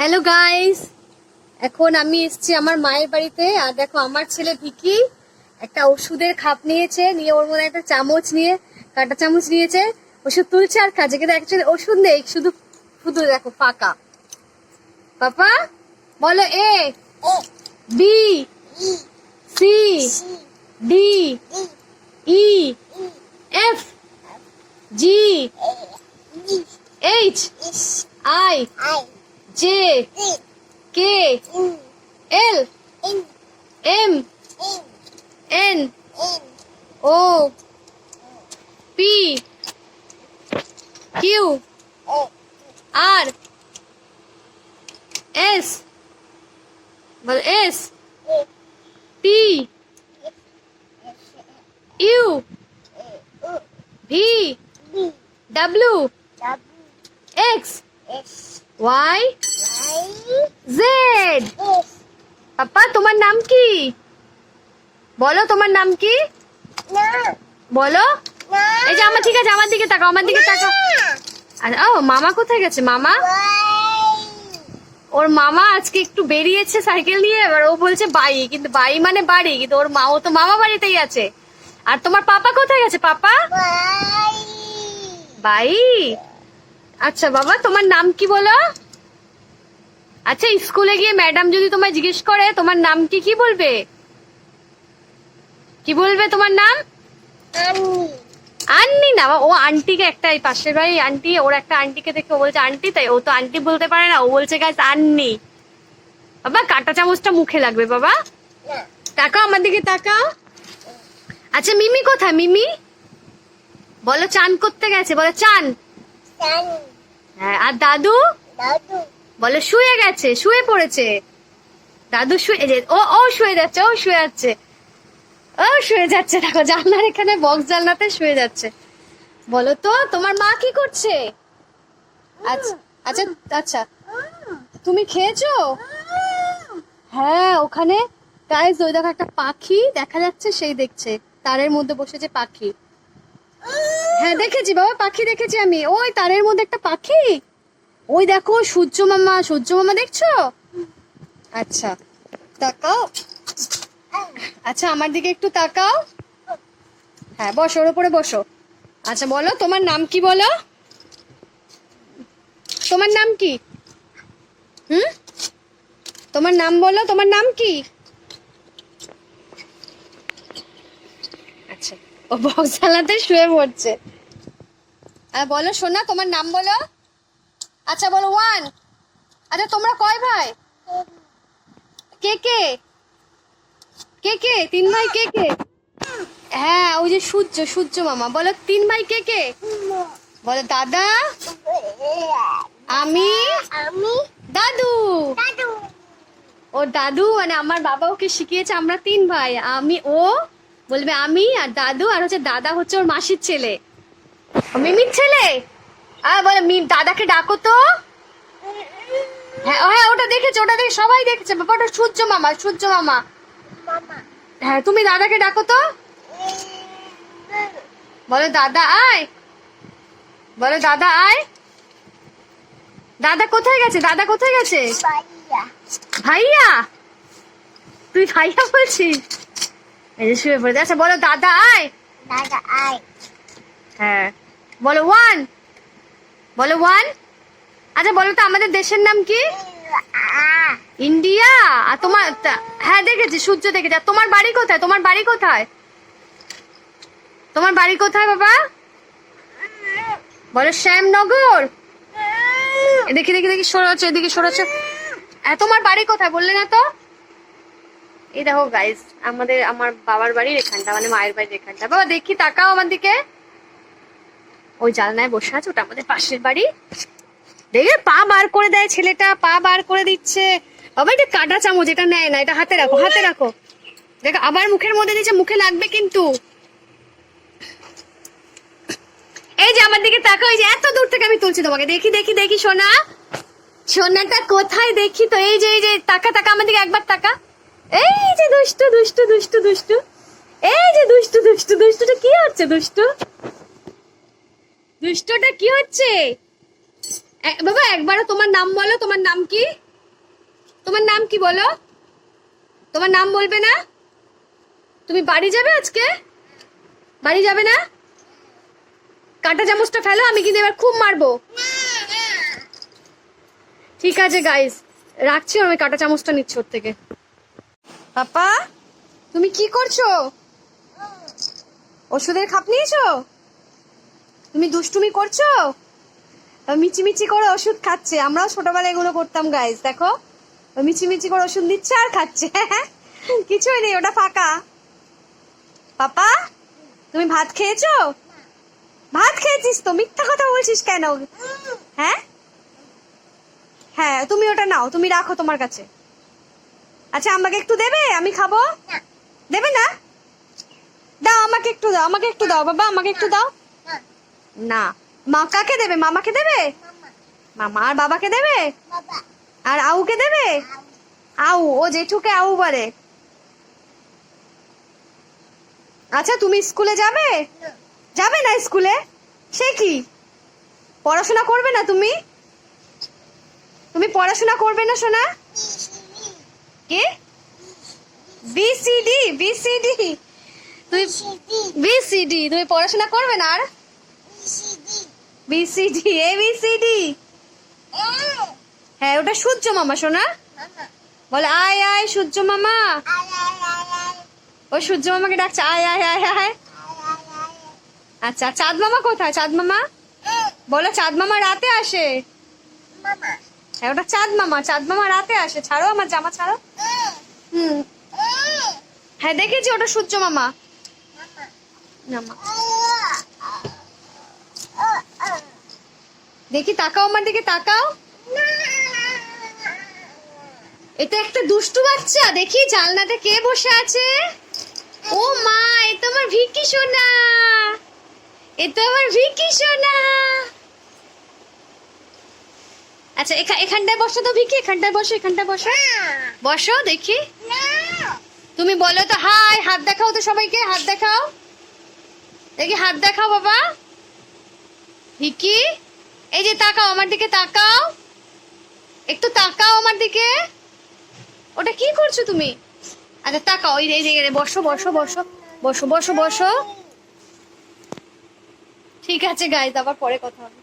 Hello guys, এখন আমি এসেছি আমার মায়ের বাড়িতে। আর দেখো আমার ছেলে ভিকি একটা ওষুধের খাপ নিয়েছে, নিয়ে ওর মধ্যে একটা চামচ নিয়ে কাঁটা চামচ নিয়েছে, ওষুধ তুলছে আর খাচ্ছে, কিন্তু অ্যাকচুয়ালি ওষুধ নেই, শুধু শুধু দেখো ফাঁকা। পাপা বলো A B C D E F G H I J K L M N O P Q R S বল S T U V W X Y Z. পাপা তোমার নাম কি? বলো তোমার নাম কি? বলো। এই যে আমার, ঠিক আছে, আমার দিকে তাকাও, আমার দিকে তাকাও। আচ্ছা, ও মামা কোথায় গেছে? মামা, ওর মামা আজকে একটু বেরিয়েছে সাইকেল নিয়ে, এবার ও বলছে বাই, কিন্তু বাই মানে বাড়ি, কিন্তু ওর মা, ও তো মামা বাড়িতেই আছে। আর তোমার পাপা কোথায় গেছে? পাপা বাই। আচ্ছা বাবা, তোমার নাম কি বলো? আচ্ছা, স্কুলে গিয়ে ম্যাডাম যদি তোমায় জিজ্ঞেস করে তোমার নাম কি, কি বলবে? কি বলবে তোমার নাম? আন্নি না, ও আন্টিকে, একটা পাশের বাড়ি আন্টি, ওর একটা আন্টিকে দেখে ও বলছে আন্টি, তাই ও তো আন্টি বলতে পারে না, ও বলছে গাছ আন্নি। বাবা কাঁটা চামচটা মুখে লাগবে বাবা। তাকাও আমার দিকে, তাকাও। আচ্ছা মিমি কোথায়? মিমি বলো চান করতে গেছে, বলো চান। হ্যাঁ, আর দাদু? বলো শুয়ে গেছে, শুয়ে পড়েছে। দাদু শুয়ে, ও ও শুয়ে যাচ্ছে, ও শুয়ে যাচ্ছে, ও শুয়ে যাচ্ছে, দেখো জানলার এখানে বক্স জানলাতে শুয়ে যাচ্ছে। বলো তো তোমার মা কি করছে? আচ্ছা আচ্ছা আচ্ছা, তুমি খেয়েছো? হ্যাঁ, ওখানে গাইস ওই দেখো একটা পাখি দেখা যাচ্ছে, সেই দেখছে, তারের মধ্যে বসেছে পাখি। হ্যাঁ দেখেছি বাবা, পাখি দেখেছি আমি, ওই তারের মধ্যে একটা পাখি। ওই দেখো সূর্য মামা, সূর্য মামা দেখছো? আচ্ছা তাকাও, আচ্ছা আমার দিকে একটু তাকাও। হ্যাঁ বসো, ওর উপরে বসো। আচ্ছা বলো তোমার নাম কি? বলো তোমার নাম কি? তোমার নাম বলো, তোমার নাম কি? আচ্ছা, ও বক্সালাতে শুয়ে পড়ছে। আর বলো সোনা, তোমার নাম বলো। আচ্ছা বলো ওয়ান। আচ্ছা তোমরা কয় ভাই? কে কে কে কে তিন ভাই কে কে? হ্যাঁ ওই যে সূর্য, সূর্য মামা। বলো তিন ভাই কে কে? বলো দাদা, আমি, দাদু। ও দাদু মানে আমার বাবা ওকে শিখিয়েছে, আমরা তিন ভাই, আমি, ও বলবে আমি, আর দাদু, আর হচ্ছে দাদা হচ্ছে ওর মাসির ছেলে, মিমির ছেলে। আর বলে দাদাকে ডাকো তো। হ্যাঁ হ্যাঁ, ওটা দেখেছে, ওটা দেখে সবাই দেখেছে বাবা, ওটা সূর্য মামা, সূর্য মামা। হ্যাঁ তুমি দাদাকে ডাকো তো। বলো দাদা আয়, বলো দাদা আয়। দাদা কোথায় গেছে? দাদা কোথায় গেছে? ভাইয়া, তুই ভাইয়া বলছিস? এই যে শুয়ে পড়েছে। আচ্ছা বলো দাদা আয়। হ্যাঁ বলো ওয়ান, বলো ওয়ান। আচ্ছা বলো তো আমাদের দেশের নাম কি? ইন্ডিয়া। আর তোমার? হ্যাঁ দেখেছি, সূর্য দেখেছি। আর তোমার বাড়ি কোথায়? তোমার বাড়ি কোথায়? তোমার বাড়ি কোথায় বাবা? বলো শ্যামনগর। দেখি দেখি দেখি, সরাচ্ছে এদিকে, সরাচ্ছে। তোমার বাড়ি কোথায় বললে না তো? এই দেখো গাইস, আমার বাবার বাড়ির এখানটা, মানে মায়ের বাড়ির এখানটা। বাবা দেখি, তাকাও আমার দিকে। ওই জানলায় বসে আছে, ওটা আমাদের পাশের বাড়ি। দেখে পা বার করে দেয় ছেলেটা, পা বার করে দিচ্ছে। বাবা এটা কাঁটা চামচ, এটা নেয় না, এটা হাতে রাখো, হাতে রাখো। দেখো আবার মুখের মধ্যে দিচ্ছে, মুখে লাগবে কিন্তু। এই যে আমার দিকে তাকাও, এই যে এত দূর থেকে আমি তুলছি তোমাকে, দেখি দেখি দেখি সোনা, সোনাটা কোথায় দেখি তো। এই যে এই যে তাকা তাকা আমার দিকে, একবার তাকা। এই যে দুষ্টু দুষ্টু দুষ্টু দুষ্টু, এই যে দুষ্টু দুষ্টু দুষ্টুটা কি হচ্ছে? দুষ্টু দুষ্টুটা কি হচ্ছে? বাবা একবারও তোমার নাম বলো, তোমার নাম কি? তোমার নাম কি বলো? তোমার নাম বলবে না? তুমি বাড়ি যাবে আজকে? বাড়ি যাবে না? কাঁটা চামচটা ফেলো, আমি কিন্তু এবার খুব মারবো। ঠিক আছে গাইস, রাখছি, আমি কাঁটা চামচটা নিচ্ছি ওর থেকে। পাপা, তুমি কি করছো? ওষুধের খাপ নিয়েছো? তুমি দুষ্টুমি করছো? মিচিমিচি করে ওষুধ খাচ্ছে। আমরাও ছোটবেলায় এগুলো করতাম গাইস। দেখো, মিচিমিচি করে ওষুধ নিচ্ছে আর খাচ্ছে। কিছুই নেই, ওটা ফাঁকা। পাপা, তুমি ভাত খেয়েছো? ভাত খেয়েছিস তো, মিথ্যা কথা বলছিস কেন? হ্যাঁ হ্যাঁ, তুমি ওটা নাও, তুমি রাখো তোমার কাছে। আচ্ছা, আমাকে একটু দেবে? আমি খাবো। দেবে না? দাও, আমাকে একটু দাও, আমাকে একটু দাও বাবা, আমাকে একটু দাও। না। মা কাকে দেবে? মামাকে দেবে? মামা আর বাবাকে দেবে? আর আউকে দেবে? আউ, ও জেঠুকে আউ বলে। আচ্ছা, তুমি স্কুলে যাবে? যাবে না স্কুলে? সে কি, পড়াশোনা করবে না তুমি? তুমি পড়াশোনা করবে না সোনা? কে? বিসিডি? বিসিডি? তুই বিসিডি তুমি পড়াশোনা করবে না আর? বিসিডি, এ বিসিডি। হ্যাঁ, ওটা সূর্য মামা সোনা। বলে আয় আয় সূর্য মামা। ও সূর্য মামাকে ডাকছে, আয় আয় আয় আয়। আচ্ছা, চাঁদ মামা কোথায়? চাঁদ মামা বলো, চাঁদ মামা রাতে আসে। হ্যাঁ, ওটা চাঁদ মামা, চাঁদ মামা রাতে আসে। ছাড়ো আমার জামা, ছাড়ো। হুম, হ্যাঁ দেখেছি, ওটা সূর্য মামা। মামা দেখি, তাকাও আমার দিকে, তাকাও। এটা একটা দুষ্টু বাচ্চা। দেখি জানলাতে কে বসে আছে। ও মা, এ তো আমার ভিকি সোনা। এ তো আমার ভিকি সোনা। আচ্ছা, এখানটায় বসো তো ভিকি, এখানটায় বসো, এখানটায় বসো। বসো দেখি। তুমি বলো তো হাই, হাত দেখাও তো সবাইকে, হাত দেখাও দেখি, হাত দেখাও বাবা। ভিকি, এই যে তাকাও আমার দিকে, তাকাও একটু, তাকাও আমার দিকে। ওটা কি করছো তুমি? আচ্ছা তাকাও, এই যে বসো বসো বসো বসো বসো বসো। ঠিক আছে গাইজ, আবার পরে কথা হবে।